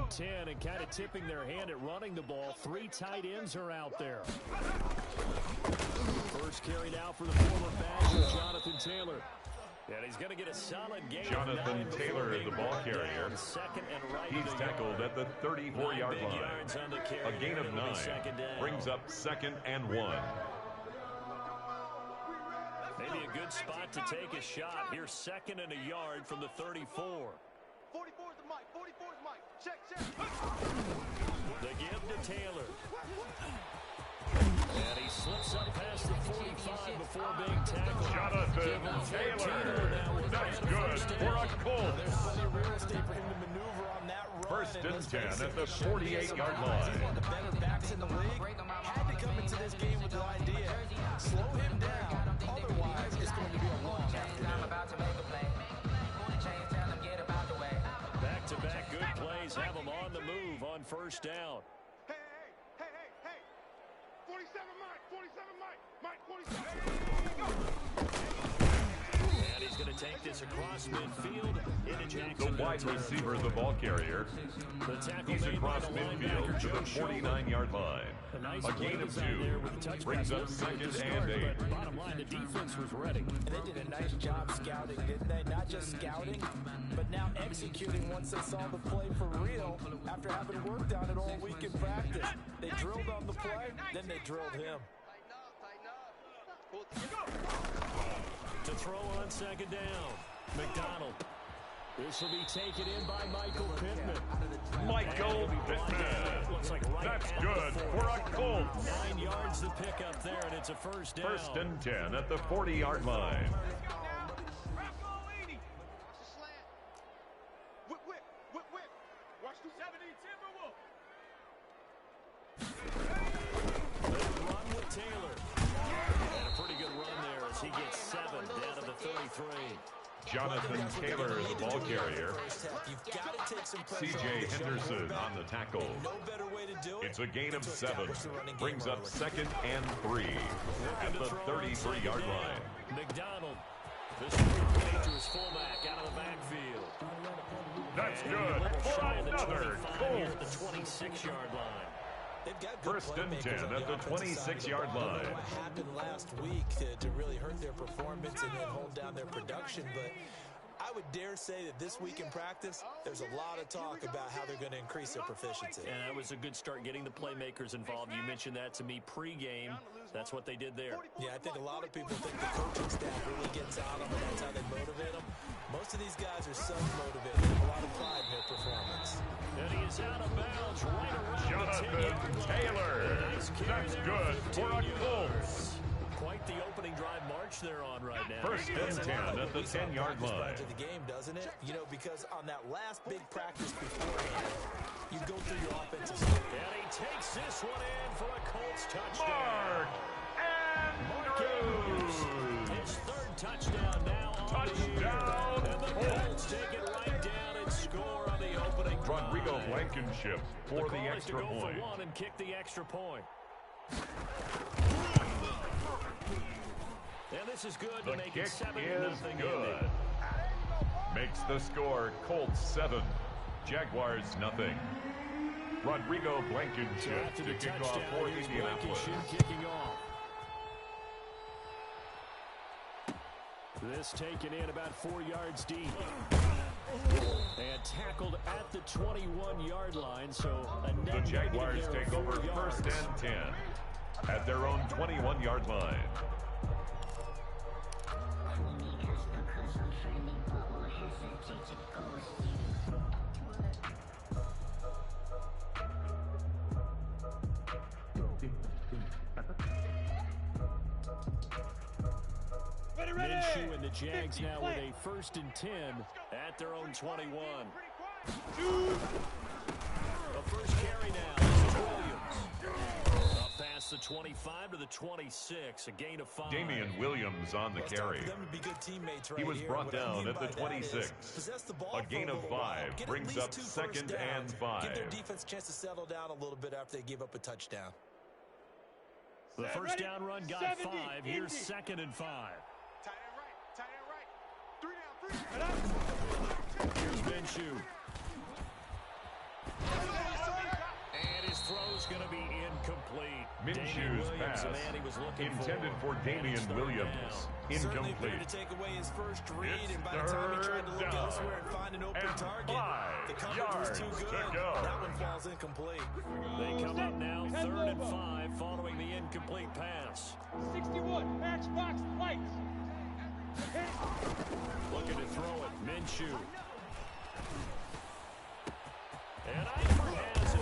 and 10 and kind of tipping their hand at running the ball. 3 tight ends are out there. First carry now for the former Badger, Jonathan Taylor. And he's going to get a solid gain. Jonathan Taylor, the ball carrier. He's tackled at the 34-yard line. A gain of 9 brings up 2nd and 1. Maybe a good spot to take a shot. Here's 2nd and a yard from the 34. 44 is the mic. 44 is Mike. Check. The give to Taylor. And he slips up past the 45 before being tackled. Jonathan Taylor. That's good for a Colt. There's plenty of real estate for him to maneuver on that run. 1st and 10 at the 48-yard line. One of the better backs in the league. Had to come into this game with the idea. Slow him down. Otherwise, it's going to be a long afternoon. Back-to-back good plays have him on the move on 1st down. Hey. 47 Mike. 47. And he's going to take this across midfield into Jackson. The wide receiver, the ball carrier. He's across midfield to the 49-yard line. A gain of 2 brings up 2nd and 8. But bottom line, the defense was ready. And they did a nice job scouting, didn't they? Not just scouting, but now executing once they saw the play for real after having worked on it all week in practice. They drilled on the play, then they drilled him. To throw on 2nd down. McDonald. This will be taken in by Michael Pittman. Michael Pittman. Looks like right That's at good the 40. for a Colt. 9 yards to pick up there, and it's a 1st down. 1st and 10 at the 40-yard line. Whip. Watch the 70 Timberwolves. They run with Taylor. And a pretty good run there as he gets 7 down to the 33. Jonathan Taylor, the ball carrier. C.J. Henderson on the tackle. It's a gain of 7. Brings up 2nd and 3 at the 33-yard line. McDonald. This is to his fullback out of the backfield. That's And good for another Colt. at the 26-yard line. They've got good 1st and 10 playmakers on at the offensive side of the 26-yard ball. I don't line. know what happened last week to really hurt their performance and then hold down their production, but I would dare say that this week in practice, there's a lot of talk about how they're going to increase their proficiency. And that was a good start getting the playmakers involved. You mentioned that to me pregame. That's what they did there. Yeah, I think a lot of people think the coaching staff really gets on them and that's how they motivate them. Most of these guys are self-motivated. They have a lot of pride in their performance. And he is out of bounds right around Jonathan Taylor. That's good for a Colt. Quite the opening drive march they're on right now. 1st and 10 at the 10-yard line. To the game, doesn't it? You know, because on that last big practice beforehand, you go through your offensive scheme. And he takes this one in for a Colts touchdown. Mark Andrews. His 3rd touchdown now on Touchdown, the year. And the Colts take it right down and score on the opening drive. Rodrigo Blankenship for the extra to go point. for 1 and kick the extra point. And this is good The to make kick it 7-0 is Indy. good. Makes the score Colts 7, Jaguars nothing. Rodrigo Blankenship to kick off for Indianapolis. Kicking off. This taken in about 4 yards deep. And tackled at the 21-yard line. So The Jaguars take over 1st and 10 at their own 21-yard line. Minshew and the Jags now with a 1st and 10 at their own 21. The first carry now is Williams. Up past the 25 to the 26, a gain of 5. Damian Williams on the carry. He was brought down at the 26. A gain of 5 brings up 2nd and 5. Give their defense a chance to settle down a little bit after they give up a touchdown. The first down run got 5. Here's 2nd and 5. Tight end right. 3 down. Here's Minshew. It's going to be incomplete. Minshew's pass intended for Damian Williams. Certainly Incomplete. appeared to take away his first read, It's and by the time he tried to look third down. elsewhere and find an open And target, 5 the coverage was too yards good. to go. That one falls incomplete. They come up now 3rd and 5 following the incomplete pass. 61, matchbox lights. Looking to throw it. Minshew. And Eifert has it.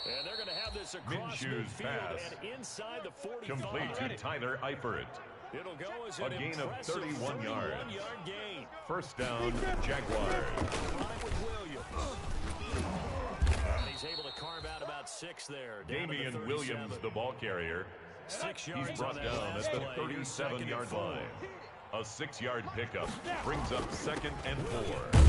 And they're going to have this across Minshew's midfield pass. and inside the 45. Complete to Tyler Eifert. It'll go as A an gain of impressive 31 yards. 31-yard gain. First down, Jaguars. Right with Williams. And he's able to carve out about 6 there. Down to Damian the Williams, 37. the ball carrier. 6 yards He's brought on that down last at the play. Here's 37-yard 2nd and 4. line. A 6-yard pickup brings up 2nd and 4.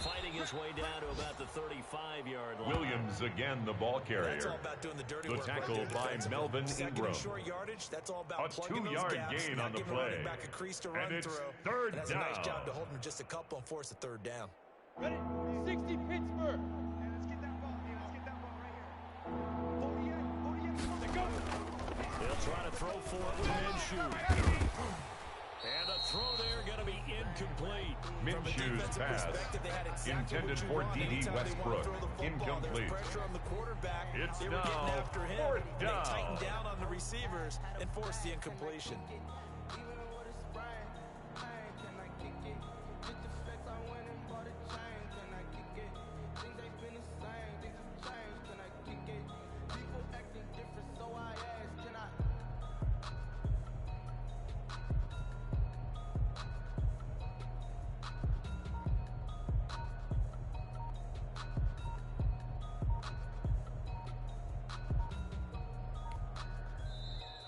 Fighting his way down to about the 35-yard line. Williams again the ball That's carrier. all about doing the dirty The work tackle right there by defensively. Melvin Second Ingram. and short yardage, that's all about A plugging those 2-yard gaps, gain not on the giving running play. back a crease to And run it's through. third And that's a nice down. job to hold him just a couple and force a 3rd down. Ready? 60 Pittsburgh. Hey, let's get that ball. Hey, let's get that ball right here. 48. Let's go. They'll try to throw for it with Minshew. And a throw there going to be incomplete. Minshew's pass intended for D.D. Westbrook. Incomplete. Pressure on the quarterback. It's They were now getting after him. 4th They down. tightened down on the receivers and forced the incompletion.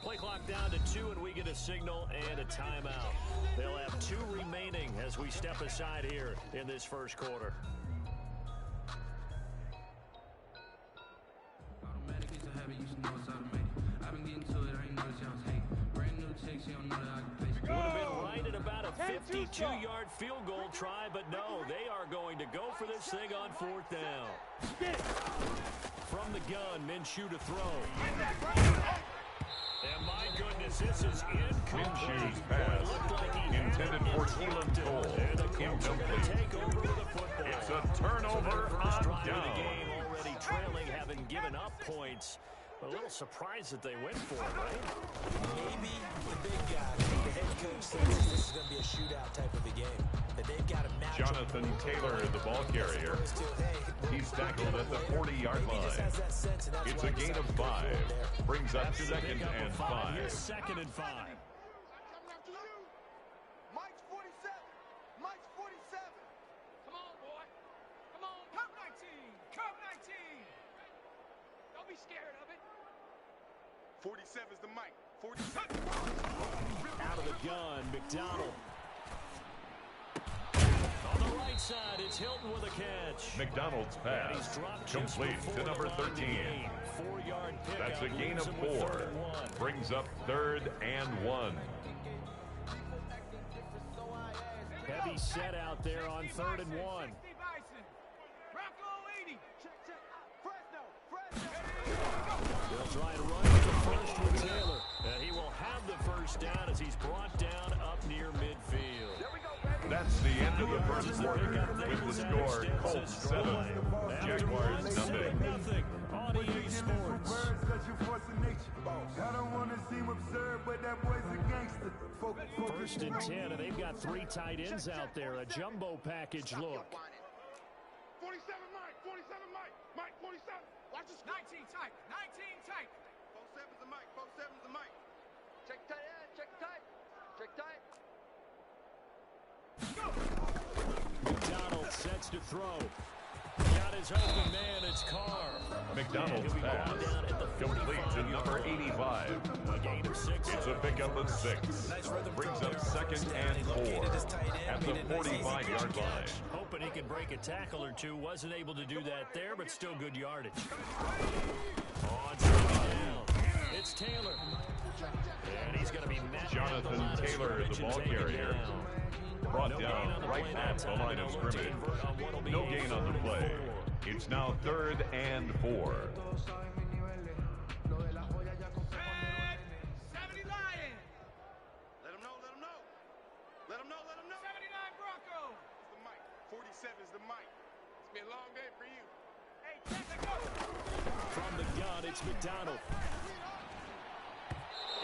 Play clock down to 2, and we get a signal and a timeout. They'll have 2 remaining as we step aside here in this first quarter. Automatic is a habit, you should know it's automated. I've been getting to it, I ain't noticed y'all was hating. Brand new chick, she don't know that I can play. Would have been right at about a 52-yard field goal try, but no, they are going to go for this thing on 4th down. From the gun, Minshew to throw. And my goodness, this is incomplete. Minshew's pass intended for Keelan Cole. Incomplete. Take over with the football. It's a turnover First on drive of the down. game, already trailing, having given up points. A little surprised that they went for it, right? Maybe the big guy, the head coach, says this is going to be a shootout type of a game. That they've got to match Jonathan Taylor, the ball carrier. He's tackled at the 40-yard line. It's a gain of 5. Brings up After the 2nd pickup and of 5, here's 5. 2nd and 5. Coming after you. Mike's 47. Mike's 47. Come on, boy. Come on. Come 19. Come 19. Don't be scared of it. 47's the Mike. 47. Out of the gun, McDonald. On the right side, it's Hilton with a catch. McDonald's And he's pass dropped just complete before to the number line to 13. gain. 4-yard pickup. That's a gain leaves of him with 4. 3rd and 1. Brings up 3rd and 1. Heavy set out there on 3rd and 1. Rocco 80. Check, check. Fresno. Fresno. They'll try to run to the first with Taylor. And he will have the first down as he's brought down up near midfield. That's the end of the first quarter. With the score, Colts 7, Jaguars nothing. Nothing on EA Sports. First and 10, and they've got 3 tight ends out there. A jumbo package look. 47 Mike. 47 Mike. Mike 47. Watch this. 19 tight. 19 tight. 47's the Mike. 47's the Mike. Check tight. Check tight. Check tight. McDonald sets to throw. Got his open man, it's Carr. McDonald's He'll be pass brought down at the complete to 45-yard number line. 85. A gain of 6. It's a pickup of 6. Brings up 2nd and 4 at the 45-yard line. Hoping he can break a tackle or two. Wasn't able to do that there, but still good yardage. On 2nd down. It's Taylor. And he's going to be met. Jonathan Taylor, the ball carrier. Brought down right at the line of scrimmage. No gain on the play. It's now 3rd and 4. 47's the mic. It's been a long day for you. Hey, From the gun, it's McDonald.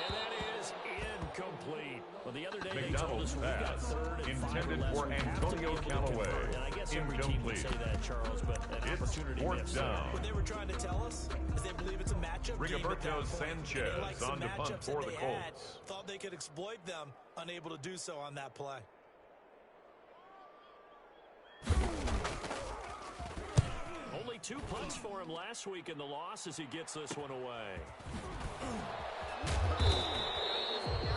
And that is incomplete. Well, the other day they told us we got third and intended five for Antonio Callaway. And I guess every team would say that, Charles, but an opportunity fourth missed. down. What they were trying to tell us is they believe it's a matchup game at Rigoberto that point. And they like Sanchez some on to punt matchups for that the they had, Colts. thought they could exploit them, unable to do so on that play. Only 2 punts for him last week in the loss as he gets this one away.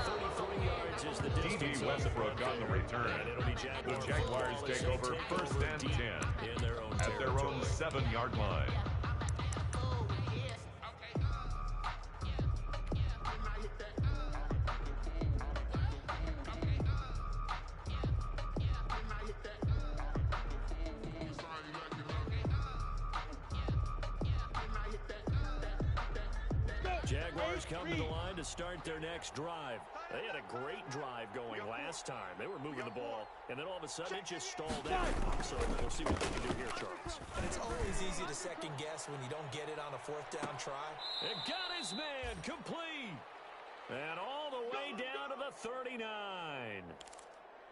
33 yards is the distance. D.D. Westbrook on the return. And it'll be Jaguars. The Jaguars take over first and 10 in their own at their own 7-yard line. Jaguars come to the line to start their next drive. They had a great drive going last time. They were moving the ball, and then all of a sudden it just stalled out. So we'll see what they can do here, Charles. And it's always easy to second guess when you don't get it on a fourth down try. It got his man complete. And all the way down to the 39.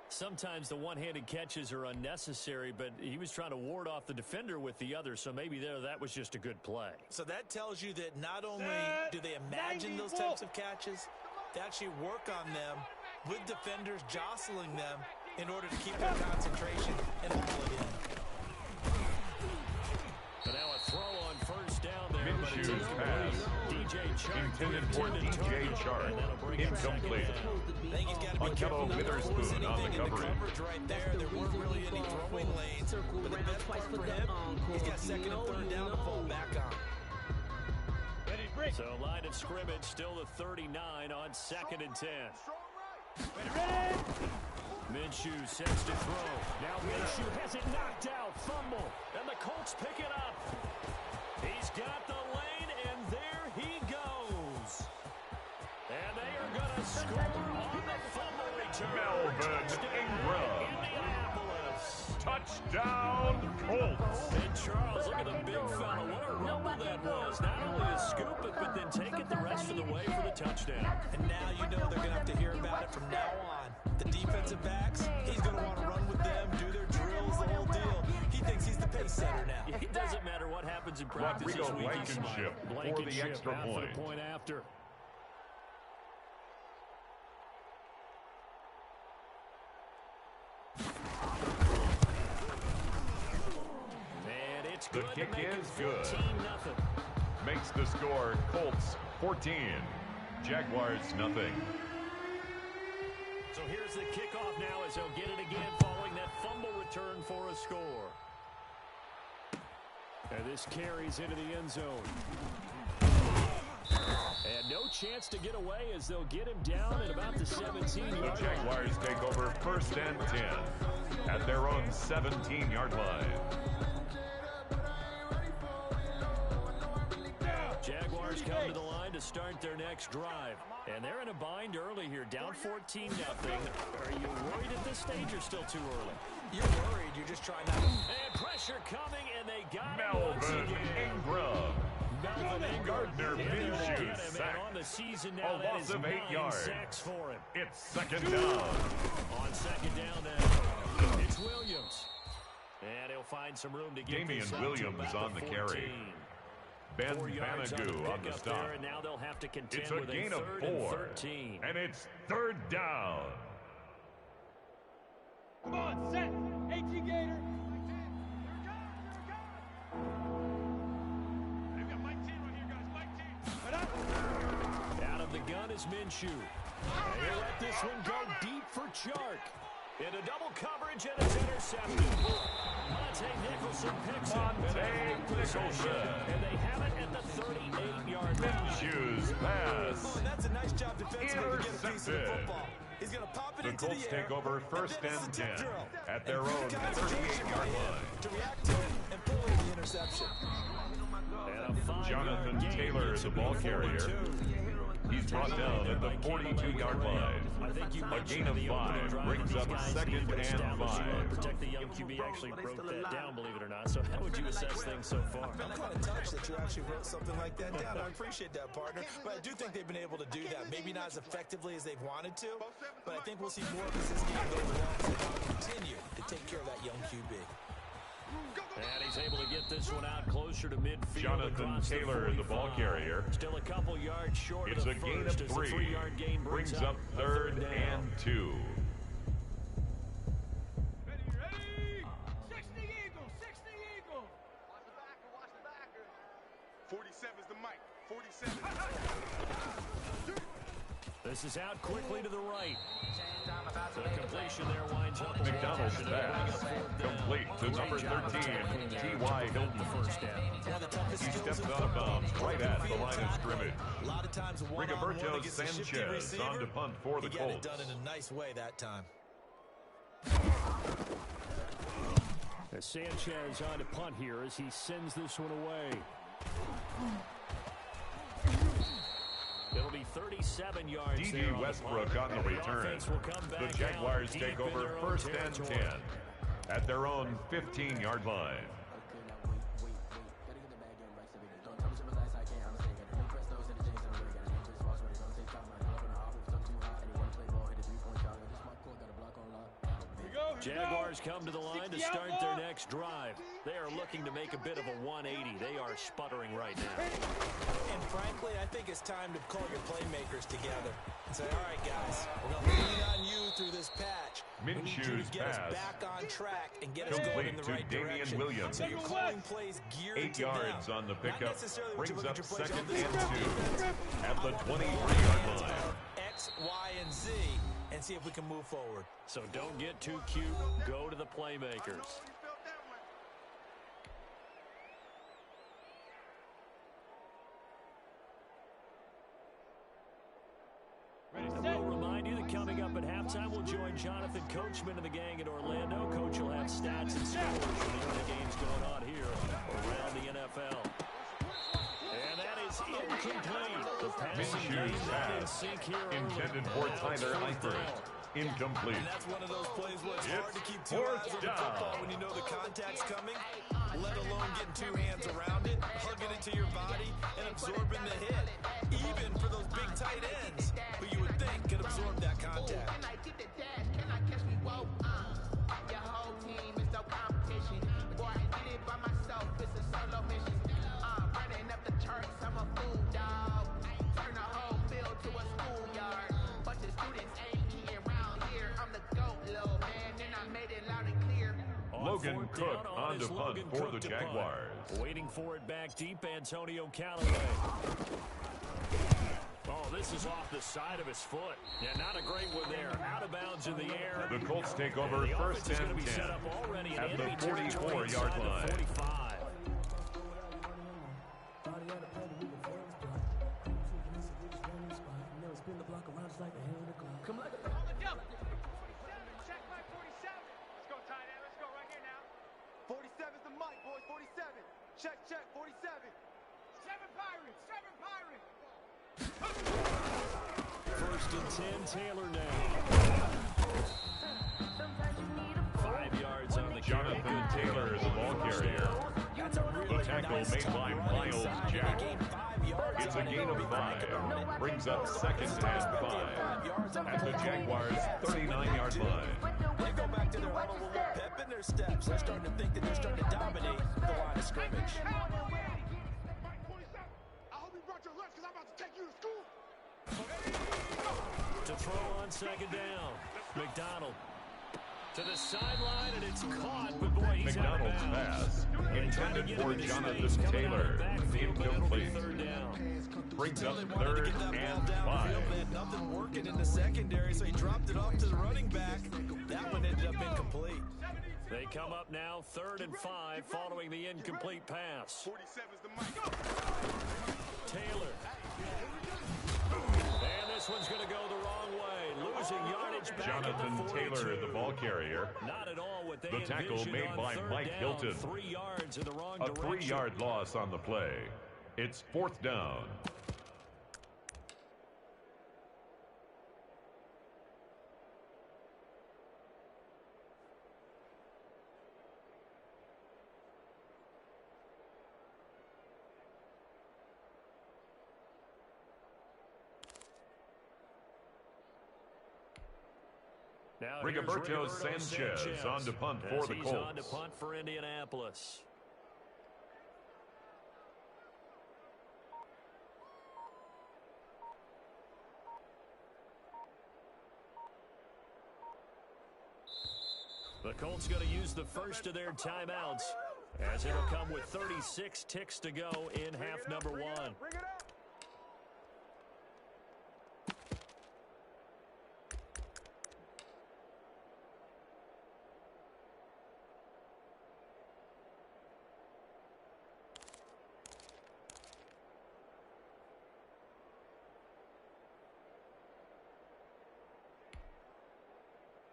Sometimes the one-handed catches are unnecessary, but he was trying to ward off the defender with the other, so maybe that was just a good play. So that tells you that not only do they imagine those types of catches, they actually work on them with defenders jostling them in order to keep their concentration and pull it in. And now a throw on first down there. Minshew's pass intended for DJ Chark. Incomplete. I think he's got to be careful not to force anything in the coverage right there. There weren't really any throwing lanes. But the best part for him, he's got second and third down to fall back on. So line of scrimmage still the 39 on 2nd and 10. Minshew sets to throw. Now Minshew has it knocked out. Fumble. And the Colts pick it up. He's got the lane, and there he goes. And they are going to score on the fumble return. Melvin Ingram. Indianapolis. Touchdown, Colts. And Charles, look at the big fella. What a rumble that was. Not only to scoop it, but then take it the rest of the way for the touchdown. And now you know they're going to have to hear about it from now on. The defensive backs, he's going to want to run with them, do their drills, the whole deal. He thinks he's the pace setter now. It doesn't matter what happens in practice this week. Blankenship for the extra out point. For the point after. And it's The good. kick to make is it good. 14-0. Makes the score Colts 14. Jaguars nothing. So here's the kickoff now as they'll get it again following that fumble return for a score. And this carries into the end zone. And no chance to get away as they'll get him down at about the 17-yard line. The Jaguars take over first and 10 at their own 17-yard line. Jaguars come to the line to start their next drive. And they're in a bind early here, down 14-0. Are you worried at this stage or still too early? You're worried. You're just trying not to... And pressure coming, and they got him once Melvin again. Ingram. Melvin Ingram. Gardner Minshew And sack. on the season now, A that loss is of 8 9 yards. sacks for him. It's second down. On second down then, it's Williams. And he'll find some room to get Damian this up Williams to about on the 14. carry. Ben 4 yards on the Banagou on the pickup stop. there, and now they'll have to contend It's a with gain a of 3rd 4. and 13. And it's third down. Come on, set. AT Gator. We've got Mike T right here, guys. Mike T. Out of the gun is Minshew. They let this one go deep for Chark. Into double coverage, and it's intercepted. Monte Nicholson picks it. And they have it at the 38-yard line. Minshew's pass. Oh, and that's a nice job defensively to get a piece of the Intercepted. football. He's going to pop it The into Colts the air. take over first then it's and a tip 10 drill. at their And own good concentration 38-yard by him line. to react to it and pull in the interception. And a 5-yard Jonathan gain Taylor, gets the him ball to carrier. 42. He's brought down at the 42-yard line. I think you A gain of 5 brings up 2nd and 5. Protect the young QB actually broke that down, believe it or not. So how would you assess things so far? I'm kind of touched that you actually wrote something like that down. I appreciate that, partner. But I do think they've been able to do that. Maybe not as effectively as they've wanted to, but I think we'll see more of this game goes along, so they'll continue to take care of that young QB. And he's able to get this one out closer to midfield. Jonathan Taylor, the ball carrier. Still a couple yards short It's of the a gain first. of 3. 3-yard gain Brings up 3rd and 2. Ready, ready! 60 Eagle, 60 Eagle! Watch the backer. 47's the mic. 47. This is out quickly to the right. The completion there winds up. McDonald's pass complete to number 13, T.Y. Hilton. He steps out of bounds right at the line of scrimmage. A lot of times Rigoberto Sanchez on to punt for the Colts. He got it done in a nice way that time. As Sanchez on to punt here as he sends this one away. It'll be 37 yards. D.D. Westbrook on the return. The Jaguars take over 1st and 10 at their own 15-yard line. Jaguars come to the line to start their next drive. They are looking to make a bit of a 180. They are sputtering right now. And frankly, I think it's time to call your playmakers together and say, all right, guys, we're going to lean on you through this patch. Minshew's get pass us back on track and get us going in the right Damian direction. Williams. So you're calling plays geared 8 to yards them. on the pickup. Brings up 2nd and 2 2 at the 23-yard line. X, Y, and Z, and see if we can move forward. So don't get too cute. Go to the playmakers. We'll remind you that coming up at halftime, we'll join Jonathan Coachman and the gang in Orlando. Coach will have stats and scores from the other games going on here around the NFL. And that is incomplete. The passing game not in sync here. Intended for Tyler Eifert. Incomplete. And that's one of those plays where it's hard to keep 2 eyes on the football when you know the contact's coming, let alone getting 2 hands around it, hugging it to your body, and absorbing the hit. Even for those big tight ends, who you would think could absorb that contact. Can I get the dash? Can I catch me? Whoa, your whole team is no competition. Boy, I did it by myself. It's a solo mission. Running up the charts, I'm a fool, dog. Turn the whole field to a schoolyard. Bunch of students ain't keying around here. I'm the GOAT, little man, and I made it loud and clear. Logan Cook on to punt for the Jaguars. Waiting for it back deep, Antonio Callaway. Oh, this is off the side of his foot. Yeah, not a great one there. Out of bounds in the air. The Colts take over 1st and 10 at the 44-yard line. 45. Check my 47. Let's go, tight end. Let's go right here now. 47's the mic, boys. 47. Check, 47. 7 Pirates. 7 Pirates. 1st and 10, Taylor now. 5 yards on the Jonathan Taylor, the ball carrier. The tackle made by Miles Jack. It's a gain of 5. Brings up 2nd and 5 at the Jaguars' 39-yard line. They go back to their huddle with a little pep in their steps. They're starting to think that they're starting to dominate the line of scrimmage. To throw on 2nd down. McDonald to the sideline, and it's caught, but boy, he's out of McDonald's bounds. pass intended for Jonathan Taylor. Incomplete. Brings up 3rd and 5. They had nothing working in the secondary, so he dropped it off to the running back. That one ended up incomplete. They come up now 3rd and 5 following the incomplete pass. 47's the mic. Taylor. And this one's going to go the wrong way. Losing yardage back Jonathan at the 42. Taylor, the ball carrier. Not at all what they The tackle envisioned made on by 3rd Mike down. Hilton. 3 yards in the wrong A direction. 3-yard loss on the play. It's 4th down. Now Rigoberto Sanchez on to punt for the Colts. On to punt for Indianapolis. The Colts going to use the first of their timeouts, as it'll come with 36 ticks to go in half number one.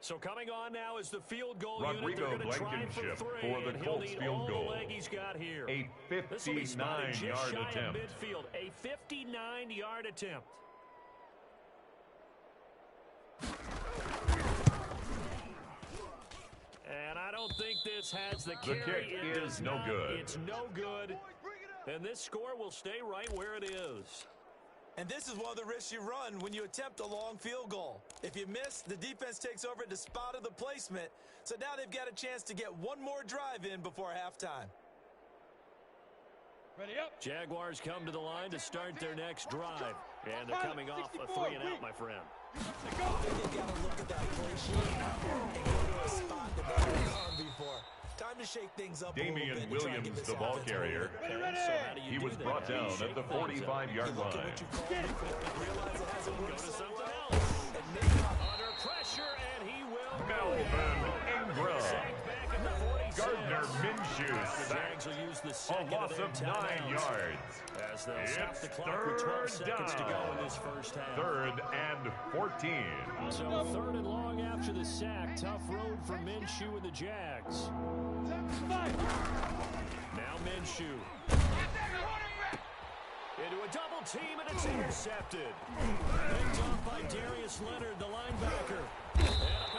So coming on now is the field goal Rodrigo unit. They're going to try for the Colts field goal. Leg he's got here. A 59-yard attempt. Midfield. A 59-yard attempt. And I don't think this has the carry. The kick is no good. It's no good. And this score will stay right where it is. And this is one of the risks you run when you attempt a long field goal. If you miss, the defense takes over at the spot of the placement. So now they've got a chance to get one more drive in before halftime. Ready up. Jaguars come to the line to start their next drive. And they're coming off a 3-and-out, my friend. I think they've got to look at that play sheet and go to a spot that they've been on before. Time to shake things up Damian a little bit. Williams, the ball carrier. He was brought down at the 45-yard line. Realize it hasn't worked so well. Under pressure, and he will. Melvin Ingram. Gardner Minshew Jags will use the a second loss of their of 9 timeouts yards. as they'll stop the It's clock with 12 third seconds to go down. in this first half. 3rd and 14. So 3rd and long after the sack. Tough road for Minshew and the Jags. Now Minshew. Into a double team, and it's intercepted. Picked off by Darius Leonard, the linebacker. And a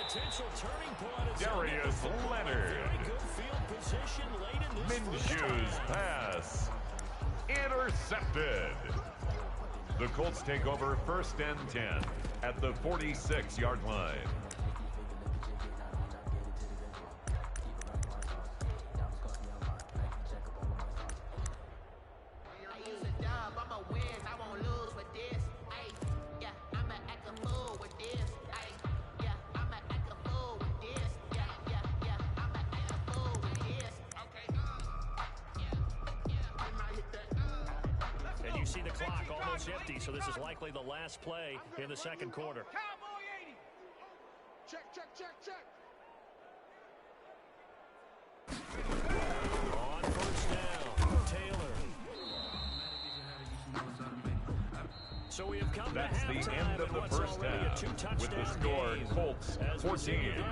potential turning point. Darius Leonard. Very good field position late in this Minshew's pass. Intercepted. The Colts take over 1st and 10 at the 46-yard line. Empty, so this is likely the last play in the second quarter. Cowboy 80. Check, check, check, check. On first down, Taylor. So we have come That's to the halftime end of the first half. With the score, Colts 14,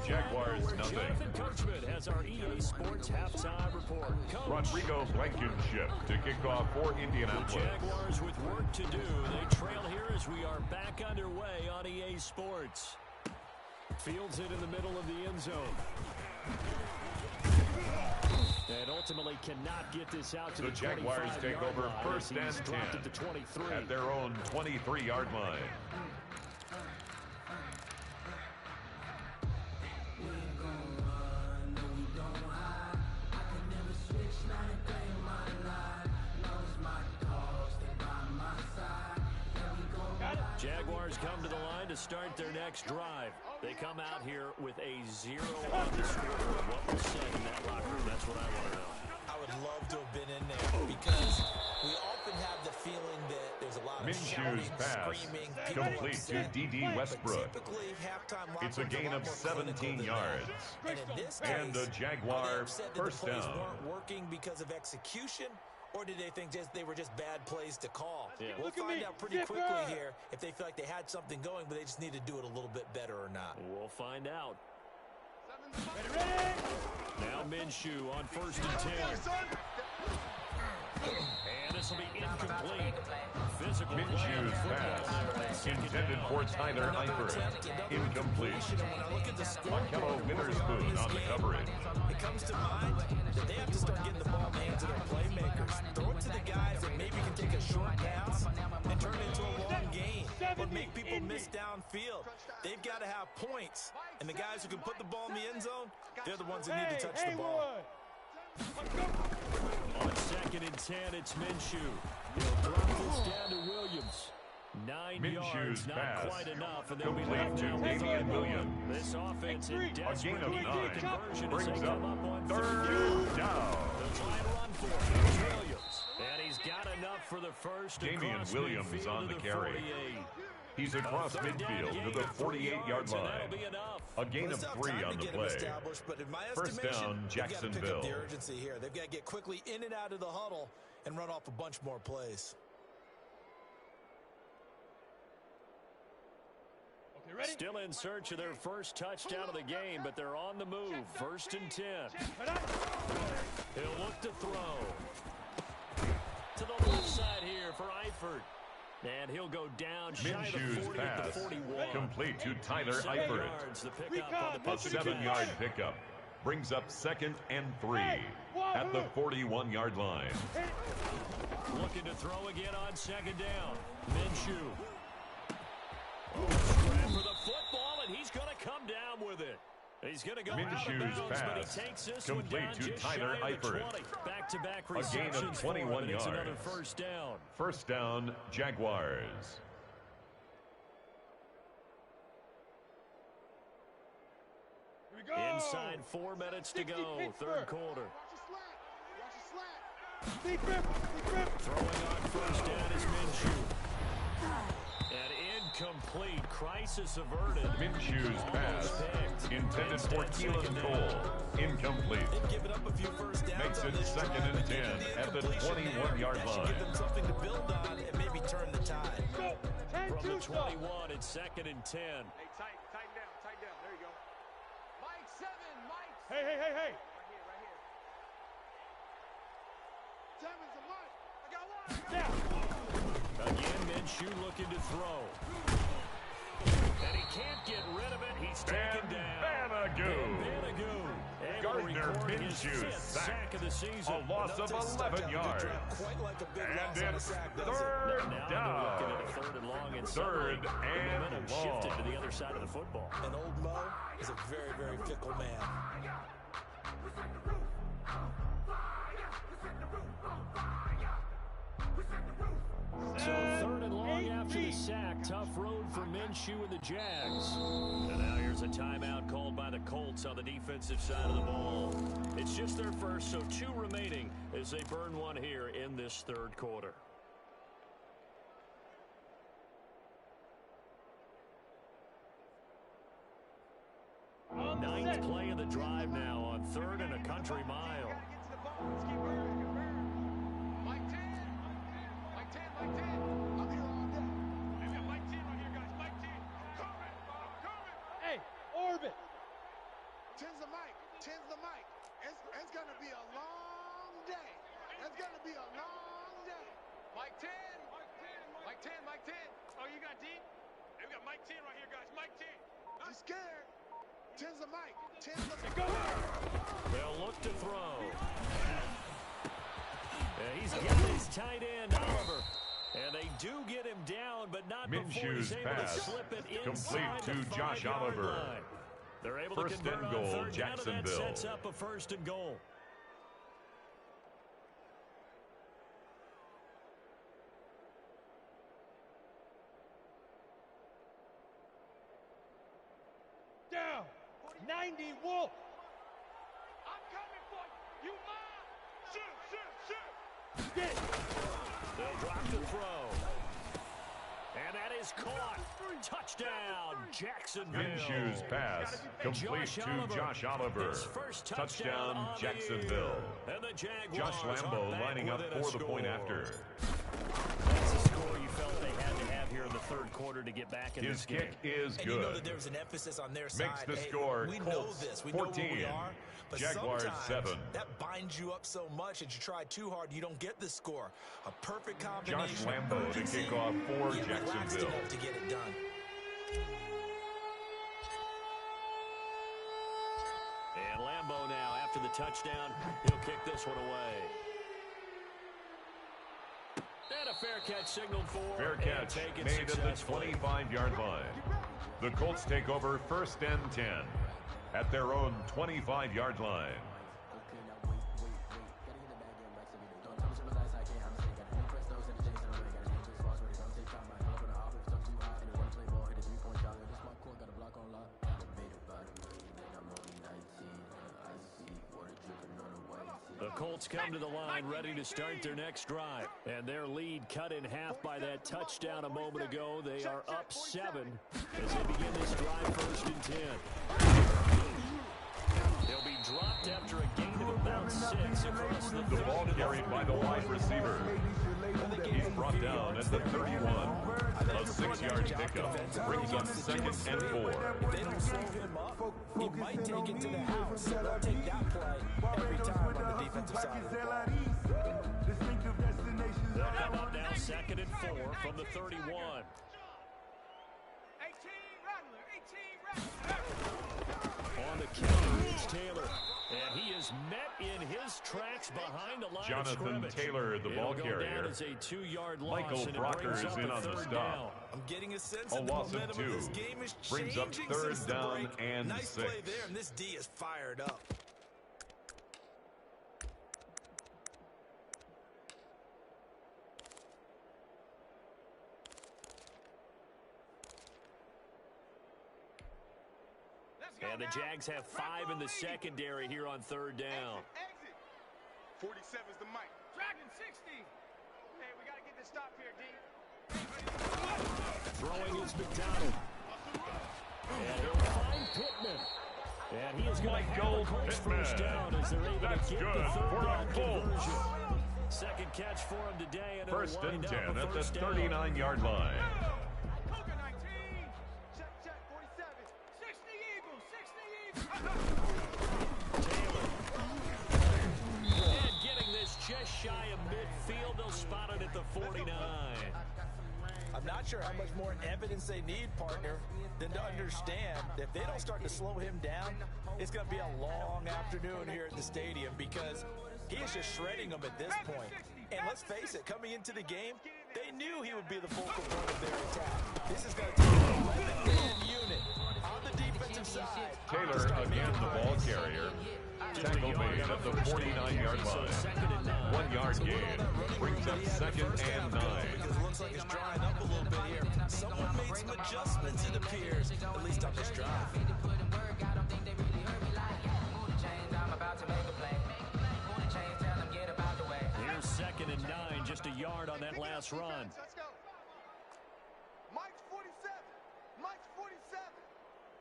Jaguars nothing. Jonathan Coachman has our EA Sports halftime report. Coach. Rodrigo Blankenship to kick off for Indianapolis. The Jaguars with work to do. They trail here as we are back underway on EA Sports. Fields it in the middle of the end zone. And ultimately cannot get this out to the Jaguars take over 1st and 10 at the 23 at their own 23-yard line. Jaguars come to the line to start their next drive. They come out here with a 0 on the scoreboard. What was said in that locker room? That's what I want to know. I would love to have been in there because we often have the feeling that there's a lot of Minshew's pass screaming, complete to D.D. Westbrook. It's a gain of 17 yards. And in this And case, the Jaguar first the plays down. weren't working because of execution, or did they think they were just bad plays to call? Yeah. We'll find out pretty quickly here if they feel like they had something going, but they just need to do it a little bit better or not. We'll find out. Ready? Now Minshew on 1st and 10. And this will be incomplete. Physical play on the Minshew's football. pass intended for Tyler Eifert. Incomplete. Markello Witherspoon on the coverage. It comes to mind that they have to start getting the ball in the hands of their playmakers. Throw it to the guys that maybe can take a short pass and turn it into a long gain. or make people miss downfield. They've got to have points. And the guys who can put the ball in the end zone, they're the ones that need to touch the ball. On 2nd and 10, it's Minshew. He'll drop this down to Williams. 9 yards, not quite enough, and they'll be left now with Damian Williams. This offense in A gain desperate of need 9 for conversion as brings they come up up on 3rd down. They'll try and run for it. Here's Williams. And he's got enough for the first. Damian across Williams midfield on to the carry. 48. He's across midfield to the 48-yard line. A gain of 3 on the play. But in my First down, Jacksonville. They've got to pick up the urgency here. They've got to get quickly in and out of the huddle and run off a bunch more plays. Still in search of their first touchdown of the game, but they're on the move. 1st and 10. He'll look to throw. To the left side here for Eifert. And he'll go down shy of the 40 at the 41. Complete to Tyler Eifert. A 7-yard pickup brings up 2nd and 3 at the 41-yard line. Looking to throw again on 2nd down. Minshew. Scram for the football, and he's going to come down with it. He's going to go Minshew's out of bounds, but pass he takes this complete one down to just Tyler shy of the Eifert. 20. Back-to-back A gain of receptions 21 It's another yards. 1st down. 1st down, Jaguars. Inside 4 minutes to go, 3rd quarter. Throwing on 1st down is Minshew. And incomplete. Crisis averted. Minshew's pass intended for Keelan Cole. Incomplete. They've given up a few first downs. Makes it on this 2nd drive, and but 10 given the at the incompletion there, 21-yard that should line. give them something to build on and maybe turn the tide. From the 21, it's 2nd and 10. Hey, tighten down. There you go. Mike 7, Mike. Hey. Right here. Timmons and Mike. I got one. Again, Minshew looking to throw. And he can't get rid of it. He's taken down. Banagoo. Gardner Minshew's sack. Of the season. A loss of 11 yards. Quite like a big And loss on a it's sack, does it? 3rd Now they're down. looking at a 3rd and long, and 3rd suddenly the and momentum long. shifted to the other side of the football. And old Mo is a very, very fickle man. So 3rd and long after the sack. Tough road for Minshew and the Jags. And now here's a timeout called by the Colts on the defensive side of the ball. It's just their first, so 2 remaining as they burn one here in this 3rd quarter. Ninth play of the drive now on 3rd and a country mile. Let's keep burning. Mike 10. I'll be here all day. We got Mike 10 right here, guys. Mike 10. Coming. Hey, Orbit. 10's the mic. It's going to be a long day. Mike 10. Mike 10. Oh, you got deep? Hey, we got Mike 10 right here, guys. Mike 10. You scared? 10's the mic. 10's the mic. They'll look to throw. He's got his tight end, Oliver. And they do get him down, but not before he's Minshew's able to pass slip it complete inside to the Josh 5-yard Oliver. line. They're able First to convert and goal, on 3rd down, and that Jacksonville. sets up a 1st and goal. Down. 90 Wolf. I'm coming for you. You mine. Shoot. Get. They'll drop to throw. And that is caught. Touchdown, Jacksonville. Minshew's pass complete to Josh Oliver. His first Touchdown, on the Jacksonville. year. And the Jaguars Josh Lambo are back lining up within a for the point score. after. That's a score you felt they had to have here in the 3rd quarter to get back in His this game. kick is And you know that good. there was an emphasis on their side. Makes the Hey, score we know Colts this. We know what 14. we are. But Jaguars sometimes 7. that binds you up so much that you try too hard, you don't get the score. A perfect Josh combination. of Lambo to urgency, kick off for yet relaxed Jacksonville. enough to get it done. And Lambo now, after the touchdown, he'll kick this one away. And a fair catch signaled for. Fair catch made at the 25-yard line. The Colts take over 1st and 10 at their own 25-yard line. The Colts come to the line ready to start their next drive. And their lead cut in half by that touchdown a moment ago. They are up 7 as they begin this drive 1st and 10. They'll be dropped after a gain of about 6 across the ball carried by the wide receiver. He's brought down at the 31. A 6-yard pickup brings up 2nd and 4. If they don't slow him up, he might take it to the house. So they'll take that play every time on the defensive side of the ball. They'll come up now 2nd and 4 from the 31. 18 Rattler. On the counter, it's Taylor. And he is met in his tracks behind the line of Jonathan scrimmage. Taylor, the ball It'll go carrier. down as a 2-yard loss. Michael and it Brocker brings is up in a on the 3rd stop. down. I'm getting a sense A that the loss of momentum 2 of this game is brings up changing 3rd since the down break. and Nice 6. play there, and this D is fired up. And the Jags have 5 in the secondary here on 3rd down. Exit. 47's the mic. Dragon 60. Hey, we got to get this stop here, D. Throwing is McDonald. And he'll find Pittman. And he is going to have the Colts first down as they're able That's to get good the 3rd for down the Colts. conversion. 2nd catch for him today. And 1st and 10 at at the 39-yard line. Coca 19. Check, 47. 60 Eagles, 60 Eagles. Taylor. And getting this just shy of midfield. They'll spot it at the 49. I'm not sure how much more evidence they need, partner, than to understand that if they don't start to slow him down, it's going to be a long afternoon here at the stadium because he is just shredding them at this point. And let's face it, coming into the game, they knew he would be the focal point of their attack. This is going to take an 11-man unit on the defensive side. Taylor, again the ball carrier. Tackle made at the 49-yard line. 1-yard gain brings up 2nd and 9. Because it looks like it's drying up a little bit here. Someone made some adjustments, it appears, at least on this drive. Here's 2nd and 9, just a yard on that last run. Let's go. Mike's 47. Mike's 47.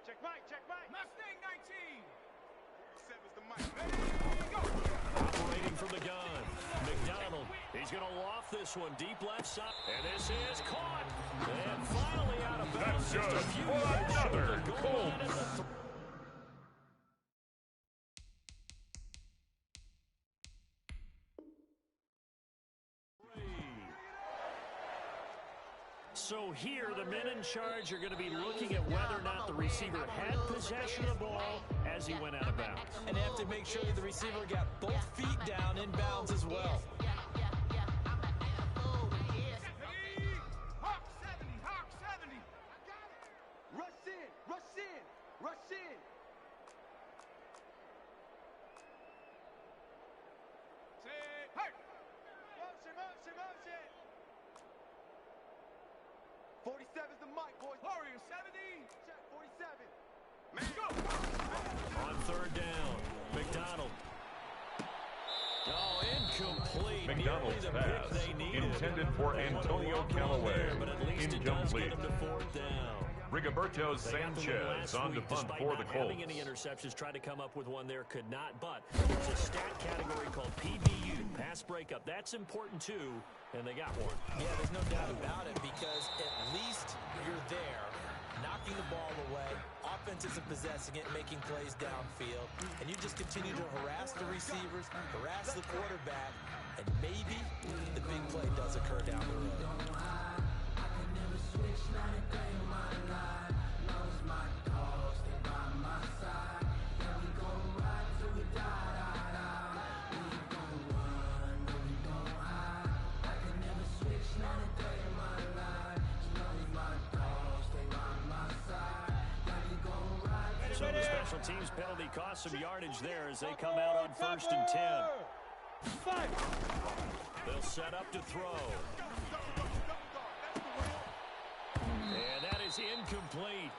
Check Mike, check Mike. Mustang 19. 47's the Mike. Ready, go. Operating from the gun. McDonald. He's going to loft this one deep left side. And this is caught. And finally out of bounds. That's good for another Colts. So here, the men in charge are going to be looking at whether or not the receiver had possession of the ball as he went out of bounds. And they have to make sure that the receiver got both feet down in bounds as well. Hawk 70, Hawk 70. Rush in, rush in, rush in. Say, hey. Motion, motion, motion. 47's the mic, boys. Warrior 70. Check 47. Man, go. On 3rd down, McDonald. Oh, incomplete. McDonald's Nearly the pick pass they needed. intended for Antonio Callaway. But at least it does get Incomplete. him to 4th down. Rigoberto They got the win Sanchez last on the week punt despite for the not Colts. having any interceptions. Tried to come up with one there, could not. But there's a stat category called PBU, pass breakup. That's important too, and they got one. Yeah, there's no doubt about it because at least you're there, knocking the ball away, offense isn't possessing it, making plays downfield, and you just continue to harass the receivers, harass the quarterback, and maybe the big play does occur down the road. So the special teams penalty cost some yardage there as they come out on 1st and 10. They'll set up to throw. And that is incomplete.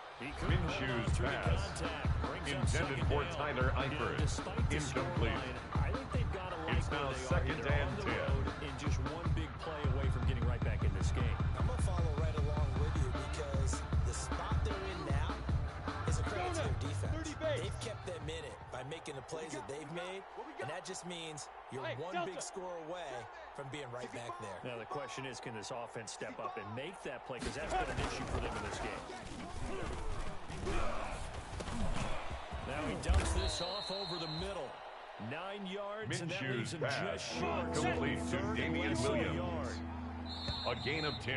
Minshew's pass intended for Tyler Eifert. Incomplete. I think they've got to like it's now where they 2nd are. and 10. And just one big play away from getting right back in this game. I'm going to follow right along with you because the spot they're in now is a credit to their defense. They've kept them in it by making the plays that they've made, and that just means you're one big score away from being right back there. Now the question is, can this offense step up and make that play? Because that's been an issue for them in this game. Now he dumps this off over the middle. 9 yards, and that leaves Minshew's him pass just short. complete to Damian Williams. A gain of 10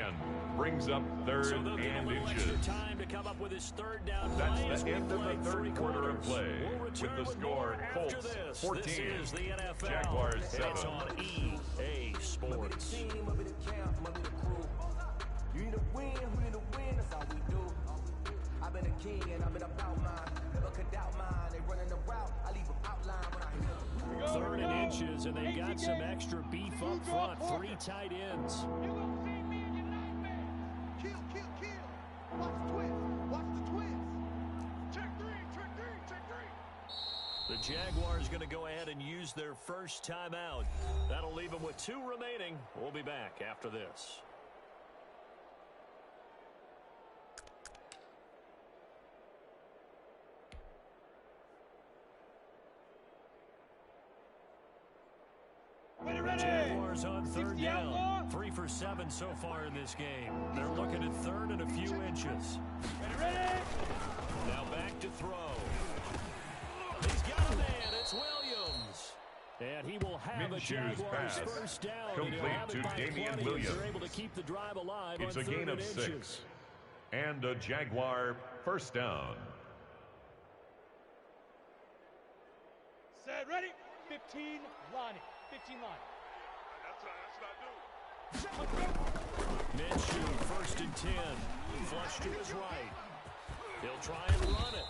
brings up 3rd and inches. Time to come up with his 3rd down. That's the end of the 3rd quarter of play. With the score, Colts 14, Jaguars 7. It's on EA Sports. You need a win, who need a win, that's all we do. I've been a king and I've been about mine. Never could doubt mine. They running the route, I leave them outline when I hit them. 3rd and inches, and they got some extra beef up front. 3 tight ends. Kill, kill, kill. Watch the twist. Watch the twist. Check three, check three, check three. The Jaguars going to go ahead and use their first timeout. That'll leave them with 2 remaining. We'll be back after this. Jaguars on 3rd down. 3 for 7 so far in this game. They're looking at 3rd and a few inches. Ready? Now back to throw. He's got a man. It's Williams. And he will have a Minshew's Jaguars pass first down. complete to Damian Williams. They're able to keep the drive alive. It's on a gain 3rd of and 6. inches. And a Jaguar first down. Set, ready? 15, Lonnie. 15 line. Minshew, 1st and 10. Flush to his right. He'll try and run it.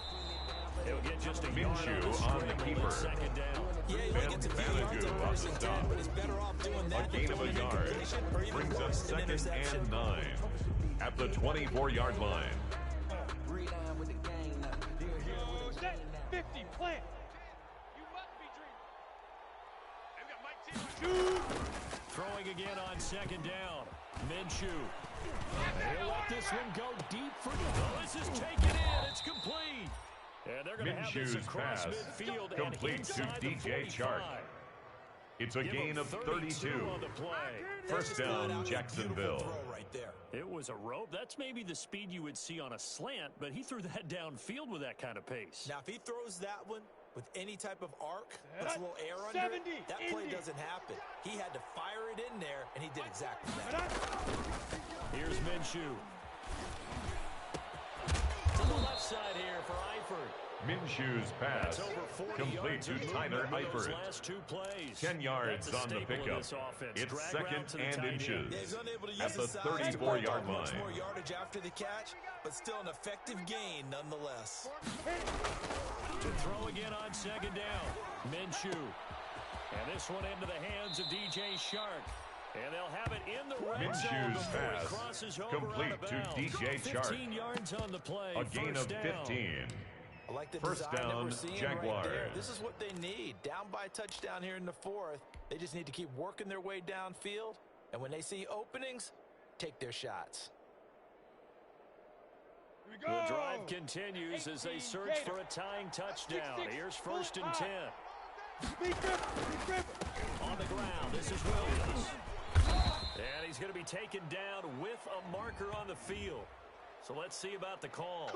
He'll get just a yard Minshew on the keeper. 2nd down. Yeah, he only gets a few yards on 1st and 10, but he's better off doing that A gain of a yard brings up 2nd and 9 at the 24-yard line. Reline with the gang now. Set, 50, plant. You must be dreaming. Shoot. Throwing again on 2nd down. Minshew. He'll let this one go deep for oh, this is taken in. It's complete. And they're going to have this Minshew's across pass midfield and complete to inside the DJ 45. Chark. It's a Give gain him of 32. on the play. First down, Jacksonville. Throw right there. It was a rope. That's maybe the speed you would see on a slant, but he threw that downfield with that kind of pace. Now, if he throws that one with any type of arc, puts a little air under it, 70, that play Indy. doesn't happen. He had to fire it in there, and he did exactly that. Here's Minshew. To the left side here for Eifert. Minshew's pass That's over 40 complete yards to of movement Tyler with those Eifert. last 2 plays. 10 yards That's a on the staple of pickup. this offense. It's Drag 2nd route to the and tight end. inches Yeah, he's unable to use at the his size to pick 34-yard up much line. more yardage after the catch, but still an effective gain nonetheless. To throw again on 2nd down. Minshew. And this one into the hands of DJ Chark. And they'll have it in the red zone Minshew's before pass he crosses over complete out of to bounds. DJ Chark. 15 yards on the play. A gain of First down. 15. I like the First design that down, we're seeing right Jaguars. there. This is what they need. Down by a touchdown here in the 4th. They just need to keep working their way downfield. And when they see openings, take their shots. Here we go. The drive continues as they search for a tying touchdown. Here's 1st and 10. Speed grip. On the ground, this is Williams. And he's going to be taken down with a marker on the field. So let's see about the call.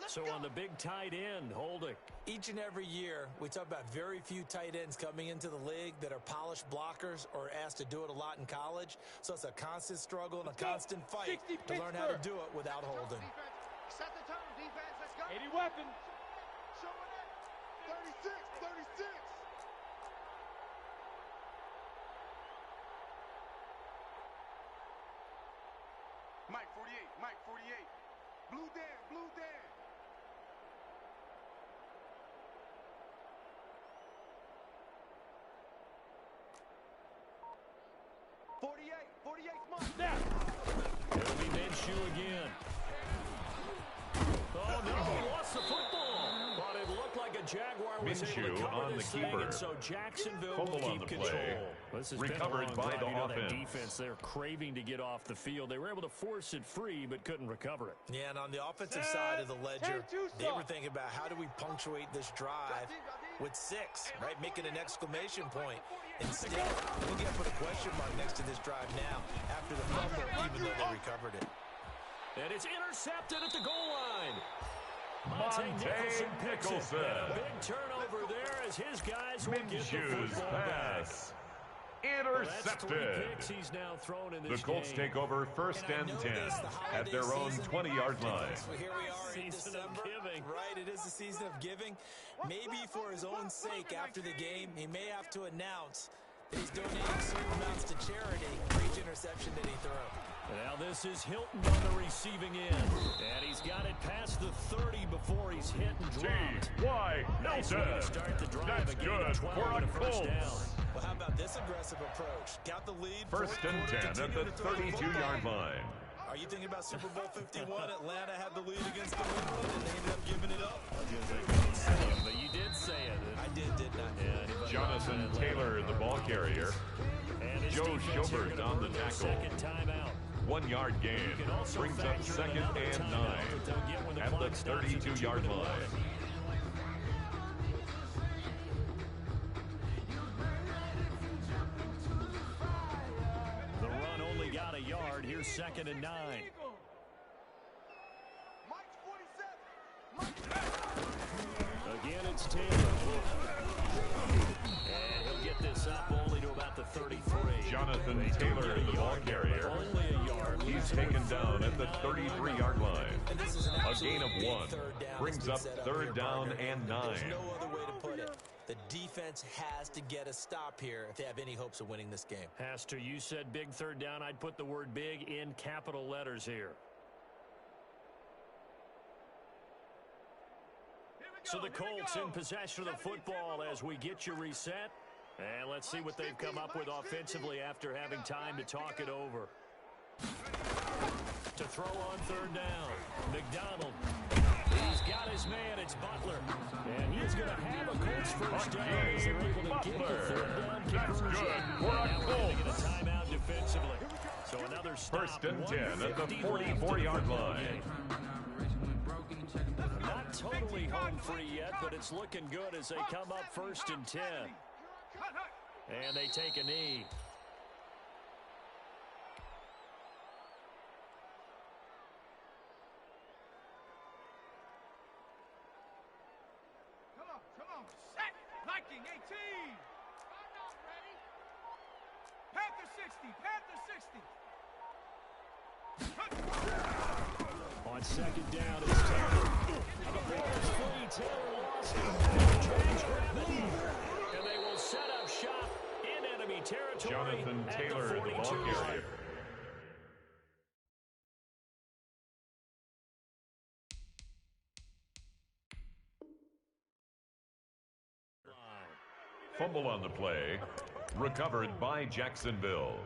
So on the big tight end, holding. Each and every year, we talk about very few tight ends coming into the league that are polished blockers or asked to do it a lot in college. So it's a constant struggle and a constant fight to learn how to do it without holding. Set the tone, defense, let's go. 80 weapon. Showing it. 36, 36. Mike 48, Mike 48. Blue Dan, Blue Dan. Snap. It'll be Minshew again. Oh, no, he lost the football. But it looked like a Jaguar was able to Minshew cover on this the thing, keeper. and so Jacksonville Fumble will on keep the control. play. This has Recovered been a long by the drive. You know, that offense. defense, they're craving to get off the field. They were able to force it free, but couldn't recover it. Yeah, and on the offensive side of the ledger, 10-2 they were stop. thinking about how do we punctuate this drive with 6, right? Making an exclamation point. Instead, we'll get put a question mark next to this drive now after the fumble, even though they recovered it. And it's intercepted at the goal line. Monte Nicholson. And a big turnover there as his guys will get the Minshew's football back. pass. Well, that's 3 Intercepted. picks he's now thrown in The this Colts game. take over first and 10 at their own 20-yard line. So here we are in Season of December. giving. Right, it is the season of giving. Maybe for his own sake after the game, he may have to announce that he's donating certain amounts to charity for each interception that he threw. And now this is Hilton on the receiving end. And he's got it past the 30 before he's hit and dropped. T.Y. Nice way to Hilton. start the drive. That's A gain of good 12 for a and a first Colts. down. Well, how about this aggressive approach? Got the lead. First and 10 at the 32-yard line. Are you thinking about Super Bowl 51? Atlanta had the lead against the New England, and they ended up giving it up. But you did say it. I did, didn't I? Yeah, anybody Jonathan else in Taylor, Atlanta? the ball carrier. And his Joe defense here Schobert gonna on the burn their tackle. second timeout. 1-yard gain. You can also Brings up factor in second another and timeout 9 that they'll get when the at the clock stops at the 32-yard 2-minute line. mark. The run only got a yard. Here's second and 9. Again, it's Taylor. And he'll get this up only to about the 33. Jonathan Taylor, the ball carrier. Only a yard. He's taken down at the 33-yard line. And this is an A absolute gain of big 1. third down Brings that's been up set up third here, down Parker. and 9. There's no other way to put it. The defense has to get a stop here if they have any hopes of winning this game. Pastor, you said big third down. I'd put the word big in capital letters here. So the Colts in possession of the football as we get you reset. And let's see what they've come up with offensively after having time to talk it over. To throw on third down, McDonald. He's got his man. It's Butler. And he's going to have a Colts first down as they're able to get the third down That's conversion. good for a Now we're going to get a Colts. timeout defensively. So another stop. First and 10 at the 1:50 left in 44-yard football line. game. Not totally home free yet, but it's looking good as they come up first and 10. And they take a knee. Come on, set. Liking 18. I'm not ready. Panther 60, Panther 60. On second down, it's Taylor. The ball is free. Taylor lost it. The Jags grab it. And they will set up shop in enemy territory. Jonathan at Taylor, the ball 42 line. carrier. Fumble on the play. Recovered by Jacksonville.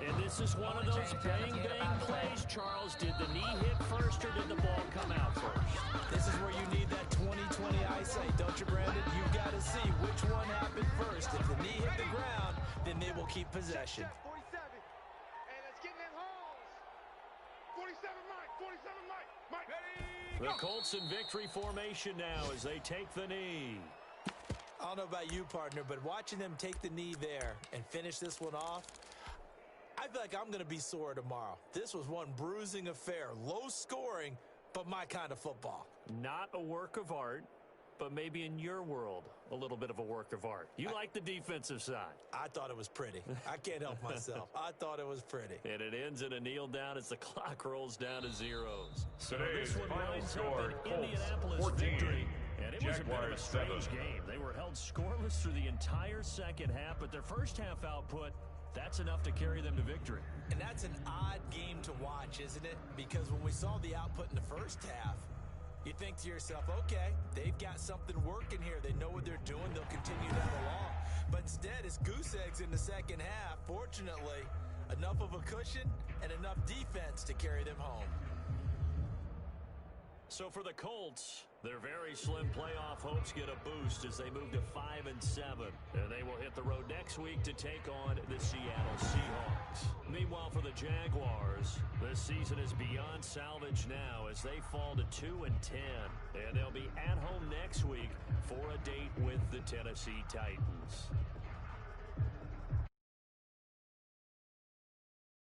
And this is one of those bang-bang plays, Charles. Did the knee hit first or did the ball come out first? This is where you need that 20/20 eyesight, don't you, Brandon? You've got to see which one happened first. If the knee hit the ground, then they will keep possession. 47. And it's getting in holes. 47 Mike, 47 Mike. Mike. Ready, The Colts in victory formation now as they take the knee. I don't know about you, partner, but watching them take the knee there and finish this one off, I feel like I'm going to be sore tomorrow. This was one bruising affair. Low scoring, but my kind of football. Not a work of art, but maybe in your world, a little bit of a work of art. You like the defensive side. I thought it was pretty. I can't help myself. I thought it was pretty. And it ends in a kneel down as the clock rolls down to zeros. So Today's this one final lines score, up an Colts Indianapolis 14, victory. And it was a bit of a Jaguars strange 7. game. They were held scoreless through the entire second half, but their first half output, that's enough to carry them to victory. And that's an odd game to watch, isn't it? Because when we saw the output in the first half, You think to yourself, okay, they've got something working here. They know what they're doing. They'll continue down along. But instead, it's goose eggs in the second half. Fortunately, enough of a cushion and enough defense to carry them home. So for the Colts, their very slim playoff hopes get a boost as they move to 5-7. And they will hit the road next week to take on the Seattle Seahawks. Meanwhile, for the Jaguars, this season is beyond salvage now as they fall to 2-10. And they'll be at home next week for a date with the Tennessee Titans.